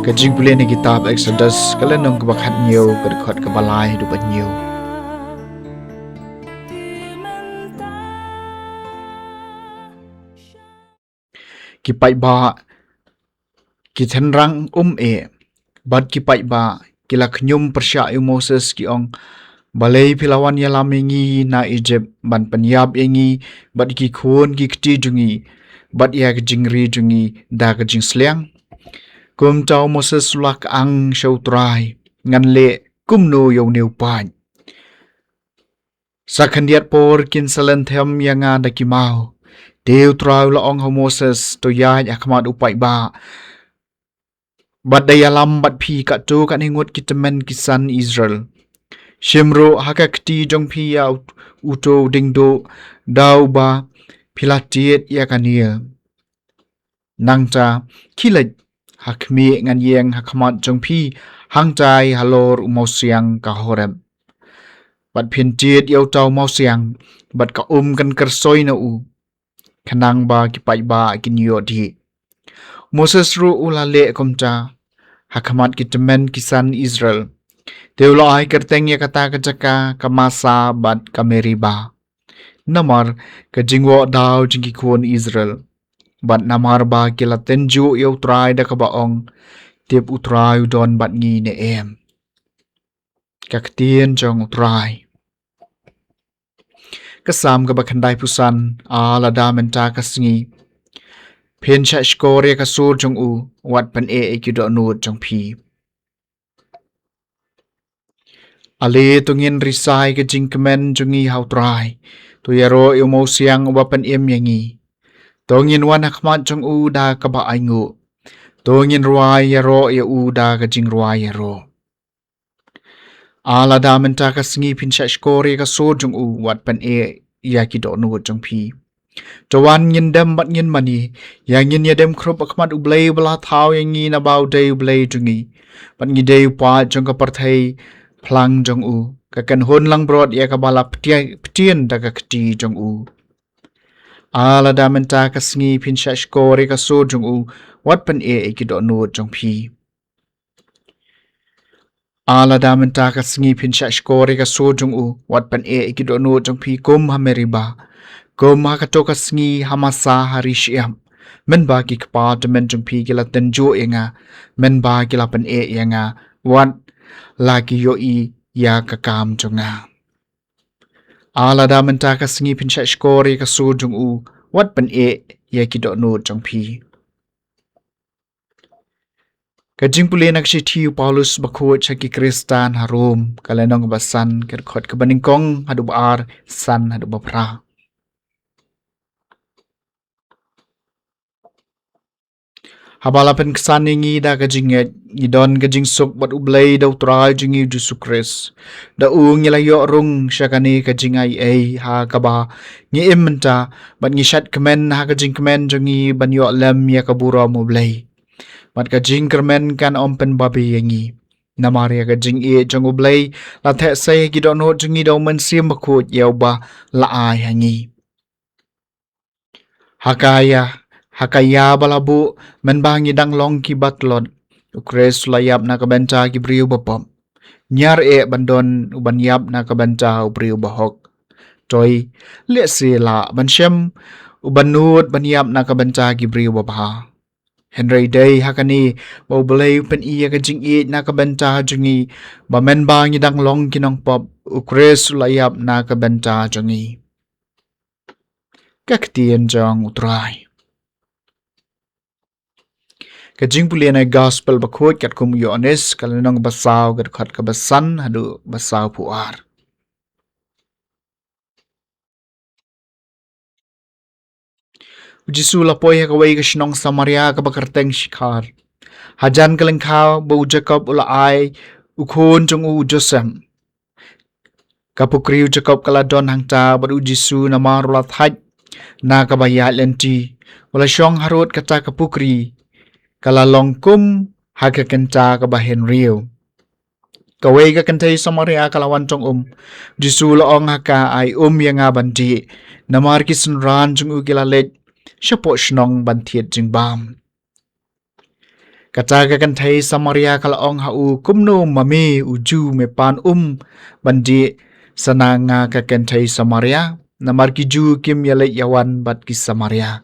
Kajing pulih ni kitab Exodus kalenong kabakhat nyo kadkhot kabalay du banyo. Kipai ba kithenrang bad kipai ba kilak nyum persya Moses ki ong balay pilawan yalamingi na Egypt ban penyab yengi bad ki khon ki kti jungi bad ya jingri jungi da jing sliang kum tau Moses sulak ang shautrai ngan le kum no yo neu pan sakhandiat por kin salen them yanga da ki mau Deu trau la ong ho Moses to ya akmat upai ba bad dayalam bad phi ka to kan hingut kitamen kisan Israel Shimro hakakti jong pi ya uto dingdo dau ba pilatiet ya kania nangta kilat hakmi ngan yeng hakmat jong pi hangtai halor umosiang ka horem bat pintiet yau tau mosiang bat ka kan kersoi na u kanang ba kipai ba kinyo di Moses ru ulale komta hakamat kitemen kisan Israel Deula ai kerteng ya kata kejaka kamasa bat kameriba. Namar kejingwo daw jingki kuon Israel. Bat namar ba kila tenju ya utrai da kabaong. Tip utrai udon bat ngi ne em. Kaktien jong utrai. Kasam ka bakandai pusan ala da menta kasingi. Pen cha shkore kasur jong u wat pan ikido nut jong pi. Ale tungin risai ke jingkemen jungi hautrai. Tu yaro ilmu siang wapan yangi. Tungin wan hakmat jung u da kaba aingu. Tungin ruai yaro ya u da ke jing ruai yaro. Ala da menta ka singi pinsha shkori ka so jung u wat pan yaki do nu jung pi. Tawan ngin dem bat ngin mani. Yang ngin ya dem krup akmat ublay bala tau yang ngin abau day ublay jungi. Bat ngi day upat jung ka partai Plang jong u kakan hon lang brod ya kabala petien da ka kti jong u ala da menta ka sngi pinsha shkore ka so jong u wat pan ikido no jong pi ala da menta ka sngi pinsha shkore ka so jong u wat pan ikido no jong pi kum hameriba kum ha ka to ka sngi hamasa harishiam men ba ki kpa demen jong pi gila tenjo inga men ba gila pan yanga wat lagi yoi ya kakam jonga. Ala da menta ka singi pinsha shkori ka su jong u wat pan ya kido no jong pi. Ka jingpuli nak si tiu Paulus bakut chaki Kristan harum kalenong basan kerkot ka baningkong hadu baar san hadu bapra. Habalapan kesan ingi da kajinget ngidon kajing suk bat ublay da utral jingi Jesu Kris da ung ilayo rung syakani kajing ai ha kaba ngi imenta bat ngishat kemen ha kajing kemen jingi banyo lem ya kabura mublay bat kajing kermen kan ompen babi yangi namari kajing jong ublay la the say gidon ho jingi do men sim bakut yaw ba la ai hangi Hakaya balabu menbangi dang long ki batlon ukres layap na kabenta ki briu bapam nyar bandon uban yap na kabenta briu bahok toy le sila banshem uban nut ban yap na kabenta ki briu babha Henry day hakani bo belay pen iya ka jing na kabenta jungi ba menbangi dang long kinong pop ukres layap na kabenta jungi kaktien jong utrai Kajing puli na gospel bakut kat kum yones kalenong basaw kat khat kabasan hadu basaw puar. Jisu lapoy kaway kasinong Samaria kabakarteng shikar. Hajan kalengkaw bau Jacob ulaay ukon jong u Josem. Kapukriw Jacob kaladon hangta badu Jisu na marulat haj na kabayat lenti. Wala syong harut kata kapukri. Kala longkum haga kenta kabahen riu. Kawai ka kentay Samaria kalawan tong Jisu loong haka ay yang bandi. Namar kisunran jung ugilalit. Siya po sinong bantiet jing bam. Kataga kan thai Samaria kalaong hau kumno mami uju me pan bandi sananga ka kan thai Samaria namar ki ju kim yale yawan bat ki Samaria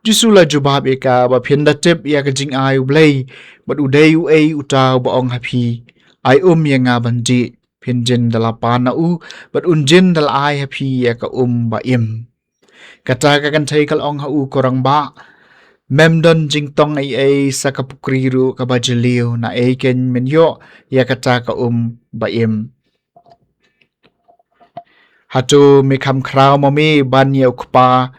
Jisula jubab eka ba phienda tip ya ka jing ai blai bat udai u ai utau ba ong happy ai ya nga bandi phinjin dala pana bat unjin dal ai happy ya ka ba im Kataga kan thai kalaong hau korang ba Memdon jing tong ai sa kapukriru kabajiliw na ai ken menyo ya kata ka ba im. Hatu mi kam kraw mami ban ya ukpa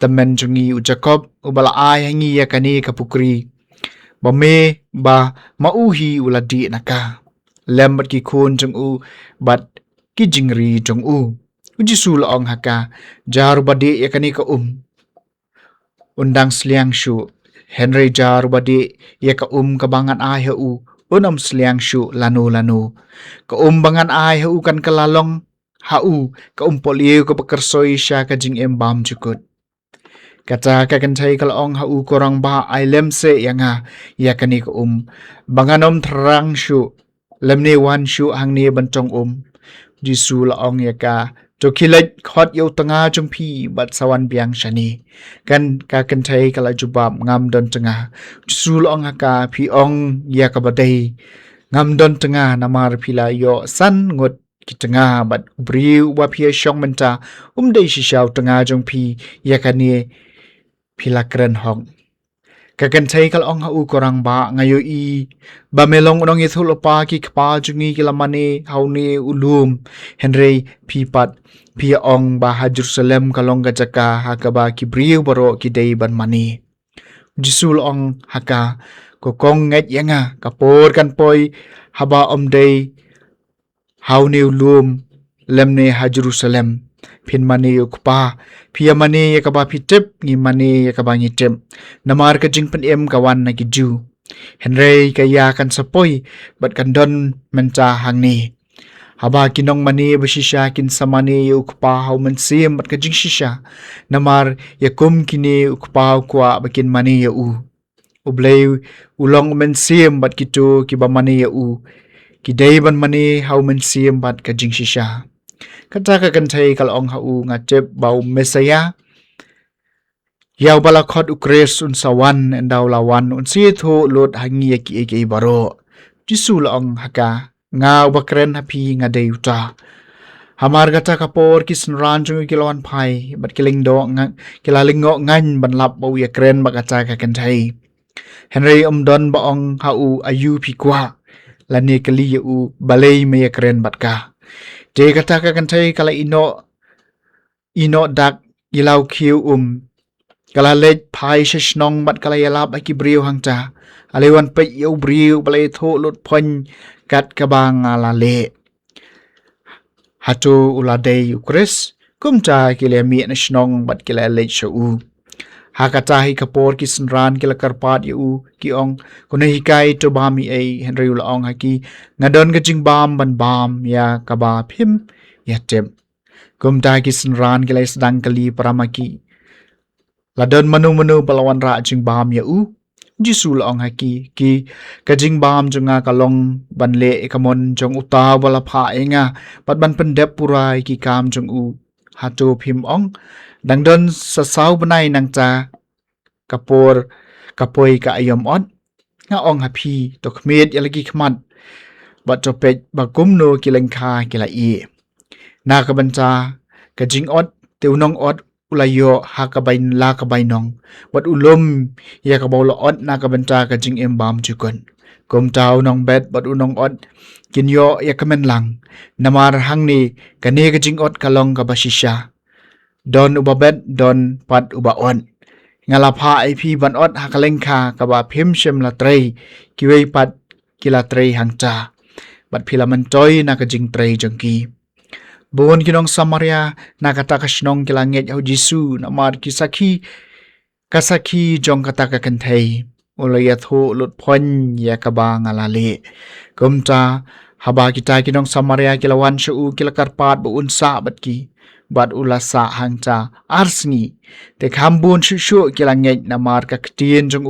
temen jungi u Jacob ubala ai hangi ya kani kapukri. Bame ba mauhi uladi naka. Lembat ki kun jung bat ki jingri jung Ujisu laong haka jaru badi ya kani ka Undang seliang shu Henry jar badi ya ka kabangan ai hu unam seliang shu lanu ka bangan ai hu kan kalalong hau ka poliu ka pakersoi sya ka jing embam jukut kata ka kan thai kalong hau korang ba ai lem se yanga ya kani ka banganom terang shu lemne wan shu hang ni bantong jisu laong ya ka Tokilet khot yo tanga jong pi bat sawan biang shani kan ka kan thai kala jubab ngam don tanga sul ong haka pi ong ya ka badai ngam don tanga namar pila yo san ngot ki tanga bat briu wa pi shong menta dei shi shaw tanga jong pi ya ka ni pila kren hong Kakan thai kal ong hau korang ba ngayo ba melong unong ithul pa ki kpa jungi kilamane hauni ulum Henry pipat pia ong ba ha Jerusalem kalong gajaka hakaba ki briu baro ki dei ban mani jisul ong haka ko kong nget yanga kapor kan poi haba dei hauni ulum lemne ha Jerusalem pin mani ukpa pia mani yakaba pitip ngi mani yakaba ngitip namar ka jing pen kawan na ju Henry kaya kan sapoi bat kan don menta hangni haba kinong mani basisha kin samani ukpa hau mensim bat ka jing shisha namar yakum kini ukpa kwa bakin mani ya ublay ulong mensim bat kitu kiba mani ya kidai ban mani hau mensim bat ka jing shisha Kata ka kan thai kalong hau ngatep bau mesaya Yaw bala khot ukres un sawan endaw lawan un si tho lot hangi ki baro jisu laong haka ngaw bakren hapi ngadei uta Hamar gata kapor ki snran chung kilawan pai bat kiling do kilalingo ngan ban lap bau ya kren bakata ka kan thai Henry don baong hau ayu pi kwa lani kali u balei me ya kren batka Te kata ka kan thai kala ino dak ilaw kiu kala lej pai shishnong bat kala yalap aki briu hangta alewan pe yo briu balai tho lot phon kat kabang ala le hatu uladei ukris kumta kile mi na shnong bat kila lej shu hakata hi kapor ki snran kila karpat yu ki ong kuna hikai to bami ai Henry ulaong haki ngadon ka jing bam ya kaba phim ya tem kumta ki snran kila sedang kali paramaki ladon manu palawan ra jing bam ya jisu ulaong haki ki ka jing bam junga kalong banle ekamon jong uta wala pha enga pat ban pendep purai ki kam jong hatu phim ong dangdon sa sau banai nang cha kapoi ka ayom nga ong happy to khmet yalagi khmat bat to pej ba kumno kilengkha kila na ka bancha ka jing teunong ulayo hakabain la kabainong bat ulum ya ka bawla na ka bancha ka jing embam jukon kum tau nong bet bat unong kinyo ya kamen lang namar hangni kane ka jing kalong ka basisha Don ubabet don pat uba ngalapha IP ban hakalengkha kaba phim shem la trei kiwei pat kila trei hangcha bat philaman toy na ka jing trei jongki bon kinong Samaria na kata ka shnong kila nget au Jisu na mar kasaki jong kata ka kanthei ulaya tho lut phon ya kaba ngalale kumta haba kita kinong Samaria kila wan shu kila karpat bu unsa bat ki bat ulasa hangcha arsngi te khambun shu kila ngej na mar ka ktien jong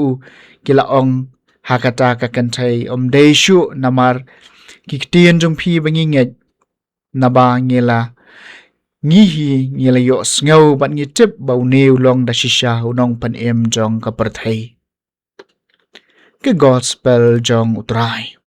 kila ong hakata ka kan thai deishu namar kiktian jong phi bangi nge naba ngela ngi hi ngela yo sngo ban ngi tip bau neu long da shisha unong pan em jong ka par thai ke gospel jong utrai